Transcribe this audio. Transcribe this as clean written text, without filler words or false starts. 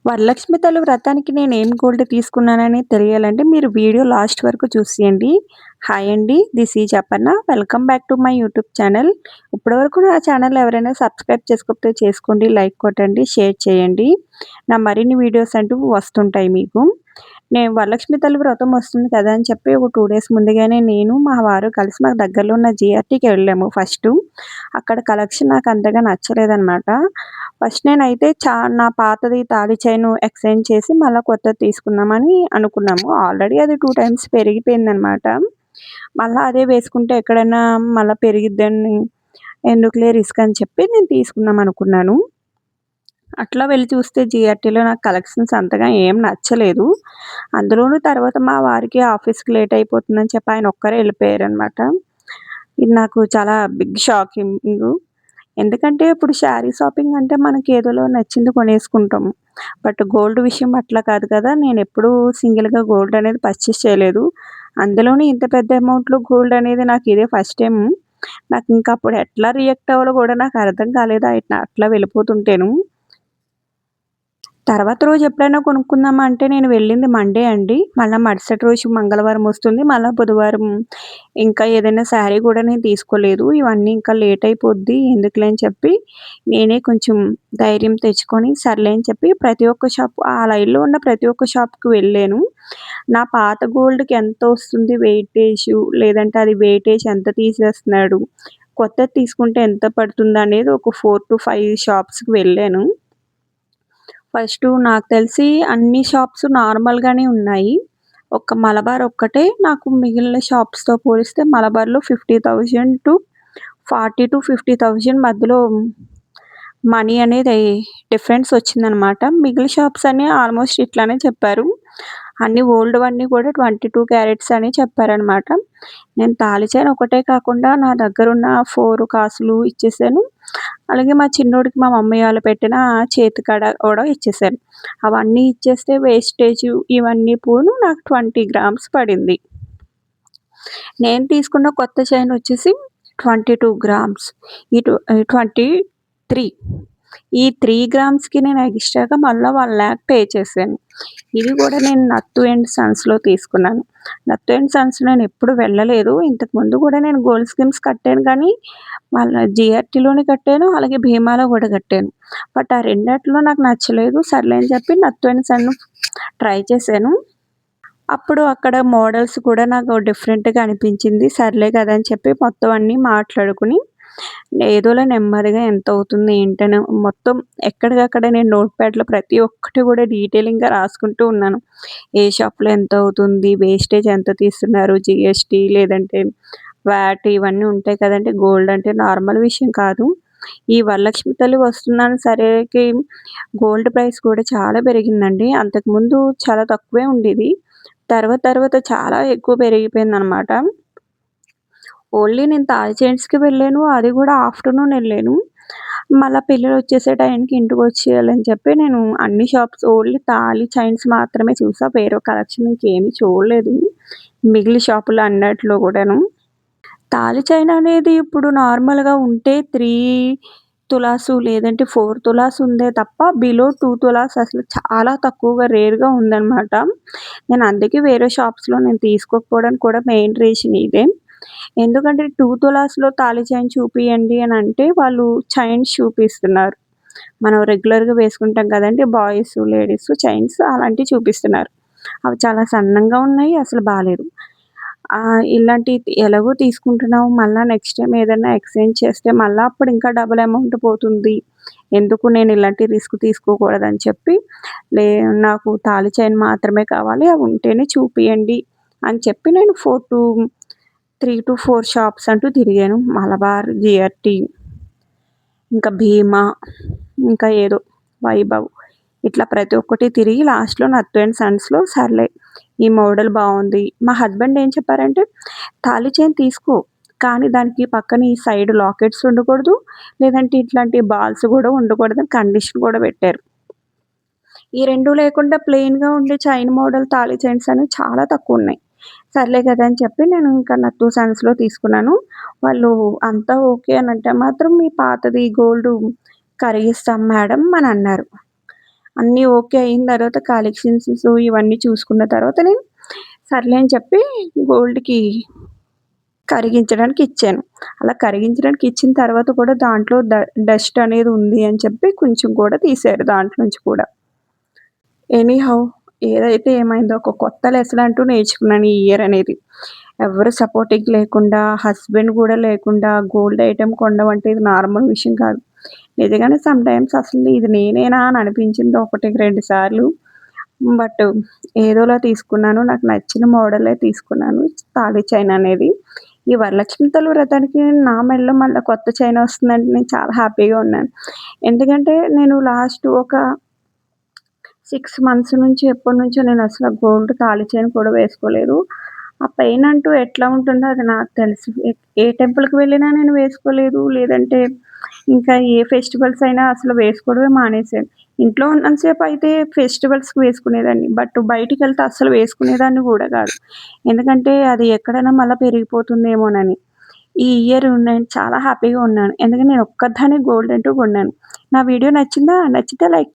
వరలక్ష్మి తల్లి వ్రతానికి నేనేం గోల్డ్ తీసుకున్నానని తెలియాలంటే మీరు వీడియో లాస్ట్ వరకు చూసేయండి. హాయ్ అండి. This is Aparna. Welcome back to my YouTube channel. ఇప్పటివరకు నా ఛానల్ ఎవరైనా సబ్స్క్రైబ్ చేసుకోకపోతే చేసుకోండి. లైక్ కొట్టండి. షేర్ చేయండి. నా మరిన్ని వీడియోస్ అంటూ వస్తుంటాయి మీకు. నేను వరలక్ష్మి తల్లి వ్రతం వస్తుంది కదా అని చెప్పి ఒక 2 డేస్ ముందుగానే నేను, మా వారు కలిసి మాకు దగ్గరలో ఉన్న జీఆర్టీకి వెళ్ళాము ఫస్టు. అక్కడ కలెక్షన్ నాకు అంతగా నచ్చలేదనమాట. ఫస్ట్ నేనైతే నా పాతది తాళి చైను ఎక్స్‌చేంజ్ చేసి మళ్ళా కొత్తది తీసుకుందామని అనుకున్నాము. ఆల్రెడీ అది 2 టైమ్స్ పెరిగిపోయిందనమాట. మళ్ళా అదే వేసుకుంటే ఎక్కడైనా మళ్ళా పెరిగిద్దని ఎందుకులే రిస్క్ అని చెప్పి నేను తీసుకుందాం అనుకున్నాను. అట్లా వెళ్లి చూస్తే జీఆర్టీలో నాకు కలెక్షన్స్ అంతగా ఏం నచ్చలేదు. అందులోనూ తర్వాత మా వారికి ఆఫీస్‌కి లేట్ అయిపోతుందని చెప్పి ఆయన ఒక్కరే ఎళ్ళిపోయారనమాట. ఇది నాకు చాలా బిగ్ షాకింగు. ఎందుకంటే ఇప్పుడు శారీ షాపింగ్ అంటే మనకి ఏదోలో నచ్చింది కొనేసుకుంటాం. బట్ గోల్డ్ విషయం అట్లా కాదు కదా! నేనెప్పుడూ సింగిల్‌గా గోల్డ్ అనేది పర్చేస్ చేయలేదు. అందులోని ఇంత పెద్ద అమౌంట్‌లో గోల్డ్ అనేది నాకు ఇదే ఫస్ట్ టైము. నాకింక అప్పుడు ఎట్లా రియాక్ట్ అవ్వాలో కూడా నాకు అర్థం కాలేదు. అట్లా వెళ్ళిపోతుంటేను. తర్వాత రోజు ఎప్పుడైనా కొనుక్కుందామా అంటే నేను వెళ్ళింది మండే అండి. మళ్ళా మరుసటి రోజు మంగళవారం వస్తుంది. మళ్ళా బుధవారం ఇంకా ఏదైనా శారీ కూడా నేను తీసుకోలేదు. ఇవన్నీ ఇంకా లేట్ అయిపోద్ది ఎందుకులే అని చెప్పి నేనే కొంచెం ధైర్యం తెచ్చుకొని సర్లే అని చెప్పి ప్రతి ఒక్క షాప్ ఆ లైన్‌లో ఉన్న ప్రతి ఒక్క షాప్‌కి వెళ్ళాను. నా పాత గోల్డ్‌కి ఎంతొస్తుంది వెయిటేజు లేదంటే అది వెయిటేజ్ ఎంత తీసేస్తున్నాడు, కొత్తది తీసుకుంటే ఎంత పడుతుందనేది ఒక 4-5 షాప్స్‌కి వెళ్ళాను. ఫస్టు నాకు తెలిసి అన్ని షాప్స్ నార్మల్‌గానే ఉన్నాయి. ఒక్క మలబార్ ఒక్కటే నాకు మిగిలిన షాప్స్‌తో పోలిస్తే మలబార్‌లో 50,000-40,000-50,000 మధ్యలో మనీ అనేది డిఫరెన్స్ వచ్చిందనమాట. మిగిలిన షాప్స్ అన్నీ ఆల్మోస్ట్ ఇట్లానే చెప్పారు. అన్నీ ఓల్డ్‌వన్నీ కూడా 22 క్యారెట్స్ అని చెప్పారనమాట. నేను తాళి చైన్ ఒకటే కాకుండా నా దగ్గరున్న 4 కాసులు ఇచ్చేసాను. అలాగే మా చిన్నోడికి మా మమ్మీ వాళ్ళు పెట్టిన చేతి కడ కూడా ఇచ్చేసాను. అవన్నీ ఇచ్చేస్తే వేస్టేజు ఇవన్నీ పోను నాకు 20 గ్రామ్స్ పడింది. నేను తీసుకున్న కొత్త చైన్ వచ్చేసి 22 గ్రామ్స్. ఈ 23 ఈ 3 గ్రామ్స్‌కి నేను ఎక్స్‌ట్రాగా మళ్ళా 1,00,000 పే చేశాను. ఇది కూడా నేను నత్తు అండ్ సన్స్‌లో తీసుకున్నాను. నత్తు అండ్ సన్స్ నేనెప్పుడు వెళ్ళలేదు. ఇంతకుముందు కూడా నేను గోల్డ్ స్కీమ్స్ కట్టాను కానీ, మళ్ళా జీఆర్టీలోనే కట్టాను. అలాగే భీమాలో కూడా కట్టాను. బట్ ఆ రెండిట్లో నాకు నచ్చలేదు. సర్లే అని చెప్పి నత్తు అండ్ సన్ ట్రై చేశాను. అప్పుడు అక్కడ మోడల్స్ కూడా నాకు డిఫరెంట్‌గా అనిపించింది. సర్లే కదా అని చెప్పి మొత్తం అన్నీ మాట్లాడుకొని, ఏదోలా నెమ్మదిగా ఎంతవుతుంది ఏంటని మొత్తం ఎక్కడికక్కడ నేను నోట్‌ప్యాడ్‌లో ప్రతి ఒక్కటి కూడా డీటెయిలింగ్‌గా రాసుకుంటూ ఉన్నాను. ఏ షాప్‌లో ఎంతవుతుంది, వేస్టేజ్ ఎంత తీస్తున్నారు, జీఎస్టీ లేదంటే వాట్ ఇవన్నీ ఉంటాయి కదండీ! గోల్డ్ అంటే నార్మల్ విషయం కాదు. ఈ వరలక్ష్మి తల్లి వస్తుందని సరేకి గోల్డ్ ప్రైస్ కూడా చాలా పెరిగిందండి. అంతకుముందు చాలా తక్కువే ఉండేది. తర్వాత చాలా ఎక్కువ పెరిగిపోయిందనమాట. ఓన్లీ నేను తాళి చైన్స్‌కి వెళ్ళాను. అది కూడా ఆఫ్టర్‌నూన్ ఎళ్ళాను. మళ్ళా పిల్లలొచ్చేసే టైంకి ఇంటికొచ్చేయాలని చెప్పి నేను అన్ని షాప్స్ ఓన్లీ తాళి చైన్స్ మాత్రమే చూసా. వేరే కలెక్షన్ ఇంకేమి చూడలేదు. మిగిలిన షాపులు అన్నట్లో కూడాను. తాళి చైన్ అనేది ఇప్పుడు నార్మల్‌గా ఉంటే 3 తులాసు లేదంటే 4 తులాస్ ఉందే తప్ప బిలో 2 తులాస్ అసలు చాలా తక్కువగా రేర్‌గా ఉందనమాట. నేను అందుకే వేరే షాప్స్‌లో నేను తీసుకోకపోవడానికి కూడా మెయిన్ రీజన్ ఇదే. ఎందుకంటే 2 తులాస్‌లో తాళి చైన్ చూపియండి అనంటే వాళ్ళు చైన్స్ చూపిస్తున్నారు. మనం రెగ్యులర్‌గా వేసుకుంటాం కదండీ! బాయ్స్, లేడీస్ చైన్స్ అలాంటివి చూపిస్తున్నారు. అవి చాలా సన్నంగా ఉన్నాయి. అసలు బాలేదు. ఇలాంటియి ఎలాగో తీసుకుంటున్నాము. మళ్ళా నెక్స్ట్ టైమ్ ఏదన్నా ఎక్స్‌చేంజ్ చేస్తే మళ్ళా అప్పుడు ఇంకా డబుల్ అమౌంట్ పోతుంది. ఎందుకు నేను ఇలాంటి రిస్క్ తీసుకోకూడదని చెప్పి, లే నాకు తాళి చైన్ మాత్రమే కావాలి. అవి ఉంటేనే చూపియండి అని చెప్పి నేను 3-4 షాప్స్ అంటూ తిరిగాను. మలబార్, జిఆర్‌టీ, ఇంకా భీమా, ఇంకా ఏదో వైభవ్. ఇట్లా ప్రతి ఒక్కటి తిరిగి లాస్ట్‌లో నత్తు అండ్ సన్స్‌లో సర్లే ఈ మోడల్ బావుంది. మా హస్బెండ్ ఏం చెప్పారంటే, "తాళి చైన్ తీసుకో. కానీ దానికి పక్కన ఈ సైడ్ లాకెట్స్ ఉండకూడదు. లేదంటే ఇట్లాంటి బాల్స్ గూడా ఉండకూడదని" కండిషన్ కూడా పెట్టారు. ఈ 2 లేకుండా ప్లెయిన్‌గా ఉండే చైన్ మోడల్ తాళి చైన్స్ అనేవి చాలా తక్కువున్నాయి. సర్లే కదా అని చెప్పి నేను ఇంకా నత్తు సన్స్‌లో తీసుకున్నాను. వాళ్ళు అంతా ఓకే అనంటే మాత్రం "మీ పాతది గోల్డు కరిగిస్తాం మేడం" అని అన్నారు. అన్నీ ఓకే అయిన తర్వాత కలెక్షన్స్ ఇవన్నీ చూసుకున్న తర్వాత నేను సర్లే అని చెప్పి గోల్డ్‌కి కరిగించడానికి ఇచ్చాను. అలా కరిగించడానికి ఇచ్చిన తర్వాత కూడా దాంట్లో డస్ట్ అనేది ఉంది అని చెప్పి కొంచెం కూడా తీశారు దాంట్లో నుంచి కూడా. ఎనీహౌ ఏదైతే ఏమైందో ఒక కొత్త లెసన్ అంటూ నేర్చుకున్నాను ఈ ఇయర్ అనేది. ఎవ్వరు సపోర్టింగ్ లేకుండా, హస్బెండ్ గూడా లేకుండా గోల్డ్ ఐటెమ్ కొనడం అంటే ఇది నార్మల్ విషయం కాదు. నిజంగానే సమ్‌టైమ్స్ అసలు ఇది నేనేనా అని అనిపించింది ఒకటికి 2 సార్లు. బట్ ఏదోలా తీసుకున్నాను. నాకు నచ్చిన మోడలే తీసుకున్నాను. తాళి చైన్ అనేది. ఈ వరలక్ష్మి తల్లి వ్రతానికి నా మెడలో మళ్ళా కొత్త చైన్ వస్తుందంటే నేను చాలా హ్యాపీగా ఉన్నాను. ఎందుకంటే నేను లాస్ట్ ఒక 6 మంత్స్ నుంచి ఎప్పటినుంచో నేనసల గోల్డ్ తాళి చైన్ కూడా వేసుకోలేదు. ఆ పెయిన్ అంటూ ఎట్లా ఉంటుందో అది నాకు తెలుసు. ఏ టెంపుల్‌కి వెళ్ళినా నేను వేసుకోలేదు. లేదంటే ఇంకా ఏ ఫెస్టివల్స్ అయినా అసలు వేసుకోవడమే మానేశాను. ఇంట్లో ఉన్నంత సేపు అయితే ఫెస్టివల్స్‌కి వేసుకునేదాన్ని. బట్ బయటికెళ్తే అస్సలు వేసుకునేదాన్ని గూడా గాదు. ఎందుకంటే అది ఎక్కడైనా మళ్ళా పెరిగిపోతుందేమోనని. ఈ ఇయర్ నేను చాలా హ్యాపీగా ఉన్నాను. ఎందుకంటే నేను ఒక్కదాన్నే గోల్డ్ అంటూ కొన్నాను. నా వీడియో నచ్చిందా? నచ్చితే లైక్